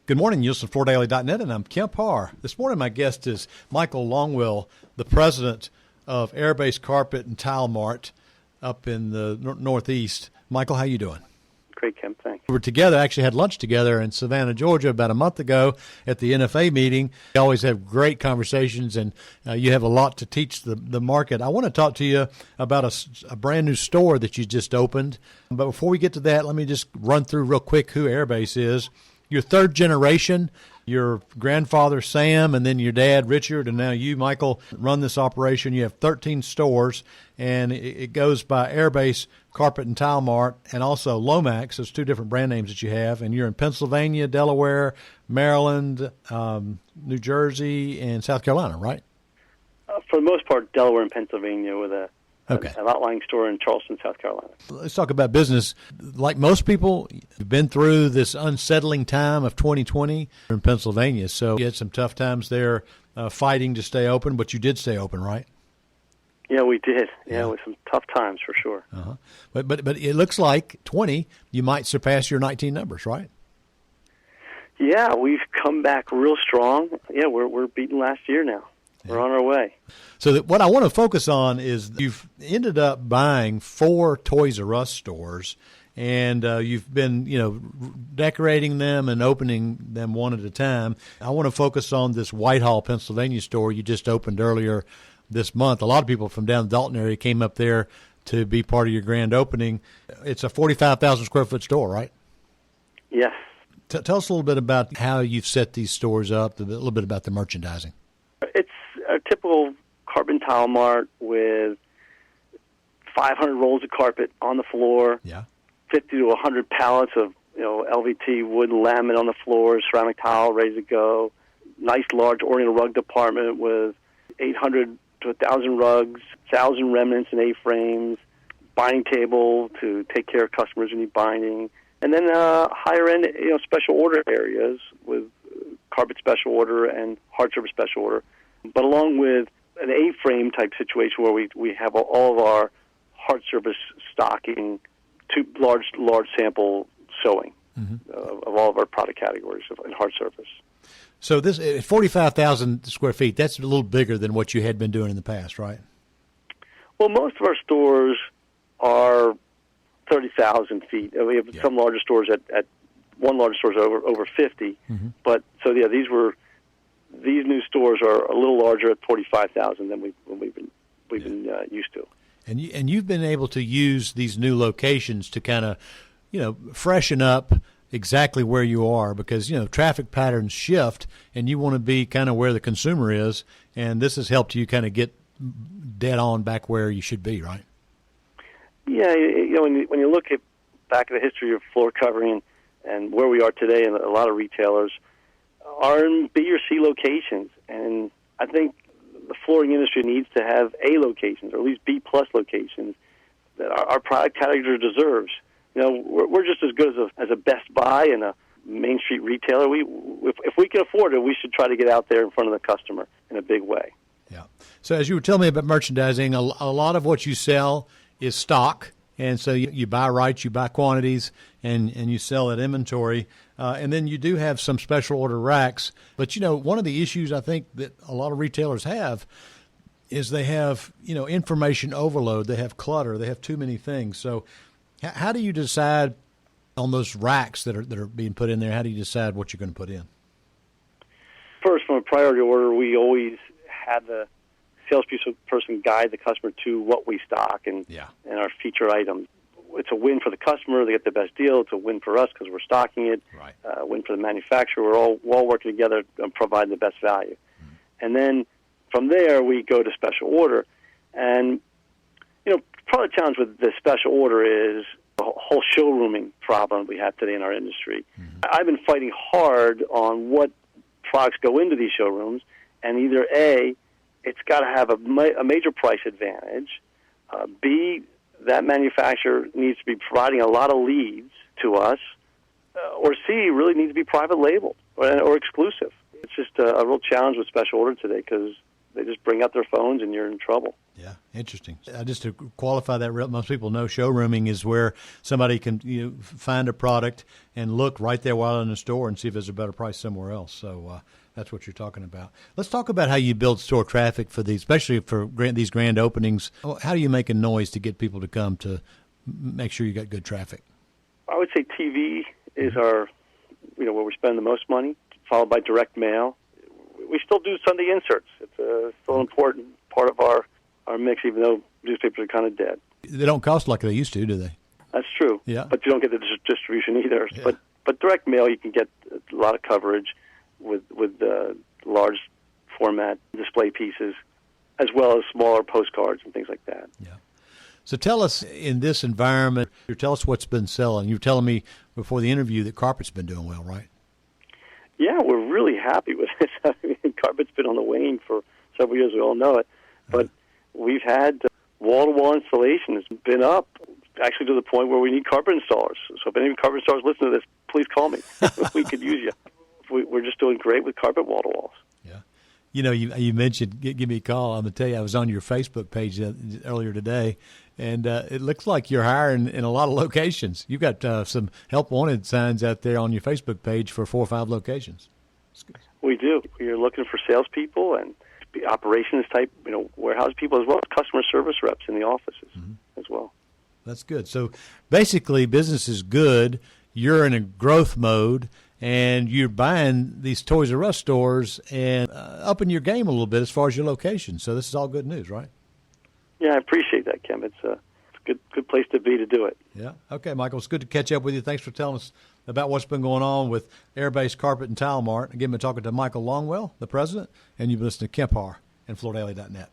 Good morning, NielsenFloorDaily.net, and I'm Kemp Harr. This morning my guest is Michael Longwill, the president of Airbase Carpet and Tile Mart up in the Northeast. Michael, how you doing? Great, Kemp, thanks. We were together, actually had lunch together in Savannah, Georgia about a month ago at the NFA meeting. We always have great conversations, and you have a lot to teach the market. I want to talk to you about a brand new store that you just opened. But before we get to that, let me just run through real quick who Airbase is. Your third generation, your grandfather, Sam, and then your dad, Richard, and now you, Michael, run this operation. You have 13 stores, and it goes by Airbase Carpet and Tile Mart and also Lomax. Those two different brand names that you have. And you're in Pennsylvania, Delaware, Maryland, New Jersey, and South Carolina, right? For the most part, Delaware and Pennsylvania with an outlying store in Charleston, South Carolina. Let's talk about business. Like most people, you've been through this unsettling time of 2020 in Pennsylvania. So you had some tough times there fighting to stay open, but you did stay open, right? Yeah, we did. Yeah, with some tough times for sure. Uh-huh. But it looks like 20, you might surpass your 19 numbers, right? Yeah, we've come back real strong. Yeah, we're beating last year now. We're on our way. So what I want to focus on is you've ended up buying 4 Toys R Us stores, and you've been, decorating them and opening them one at a time. I want to focus on this Whitehall, Pennsylvania store you just opened earlier this month. A lot of people from down the Dalton area came up there to be part of your grand opening. It's a 45,000 square foot store, right? Yes. Tell us a little bit about how you've set these stores up, a little bit about the merchandising. It's a typical carpet and tile mart with 500 rolls of carpet on the floor, 50 to 100 pallets of LVT wood and laminate on the floor, ceramic tile ready to go, nice large oriental rug department with 800 to 1,000 rugs, 1,000 remnants and A-frames, binding table to take care of customers who need binding, and then higher end special order areas with carpet special order and hard surface special order, but along with an A-frame type situation where we have all of our hard surface stocking to large sample sewing of all of our product categories in hard surface. So this 45,000 square feet, that's a little bigger than what you had been doing in the past, right? Well, most of our stores are 30,000 feet. We have some larger stores at one large store is over 50. But so these new stores are a little larger at 45,000 than we've been used to. And you've been able to use these new locations to kind of freshen up exactly where you are, because traffic patterns shift and you want to be kind of where the consumer is, and this has helped you kind of get dead on back where you should be, right? Yeah, when you look back at the history of floor covering and where we are today, and a lot of retailers are in B or C locations, and I think the flooring industry needs to have A locations, or at least B plus locations, that our product category deserves. We're just as good as a Best Buy and a Main Street retailer. If we can afford it, we should try to get out there in front of the customer in a big way. Yeah. So as you were telling me about merchandising, a lot of what you sell is stock. And so you buy rights, you buy quantities, and you sell at inventory. And then you do have some special order racks. But, one of the issues I think that a lot of retailers have is they have, information overload. They have clutter. They have too many things. So how do you decide on those racks that are being put in there? How do you decide what you're going to put in? First, from a priority order, we always have the salesperson guide the customer to what we stock and our feature items. It's a win for the customer; they get the best deal. It's a win for us because we're stocking it. Right. A win for the manufacturer. We're all working together and providing the best value. And then from there, we go to special order. And part of the challenge with the special order is the whole showrooming problem we have today in our industry. I've been fighting hard on what products go into these showrooms, and either A, it's got to have a major price advantage, B, that manufacturer needs to be providing a lot of leads to us, or C, really needs to be private label or exclusive. It's just a real challenge with special order today because They just bring out their phones and you're in trouble. Yeah, interesting. Just to qualify that, most people know showrooming is where somebody can find a product and look right there while in the store and see if there's a better price somewhere else. So that's what you're talking about. Let's talk about how you build store traffic for these, especially for these grand openings. How do you make a noise to get people to come to make sure you got good traffic? I would say TV is our, where we spend the most money, followed by direct mail. We still do Sunday inserts. It's still an important part of our mix, even though newspapers are kind of dead. They don't cost like they used to, do they? That's true. Yeah. But you don't get the distribution either. Yeah. But direct mail, you can get a lot of coverage with large format display pieces, as well as smaller postcards and things like that. Yeah. So tell us, in this environment, tell us what's been selling. You were telling me before the interview that carpet's been doing well, right? Yeah, we're really happy with it. I mean, carpet's been on the wane for several years. We all know it. But we've had wall-to-wall installation has been up, actually to the point where we need carpet installers. So if any carpet installers listen to this, please call me. We could use you. We're just doing great with carpet wall-to-walls. Yeah. You mentioned give me a call. I'm going to tell you, I was on your Facebook page earlier today, and it looks like you're hiring in a lot of locations. You've got some help wanted signs out there on your Facebook page for 4 or 5 locations. We do. We're looking for salespeople and operations type, warehouse people, as well as customer service reps in the offices as well. That's good. So basically, business is good. You're in a growth mode, and you're buying these Toys R Us stores and upping your game a little bit as far as your location. So this is all good news, right? Yeah, I appreciate that, Kim. It's a good place to be to do it. Yeah. Okay, Michael, it's good to catch up with you. Thanks for telling us about what's been going on with Airbase Carpet and Tile Mart. Again, we're talking to Michael Longwill, the president, and you've been listening to Kemp Harr and FloorDaily.net.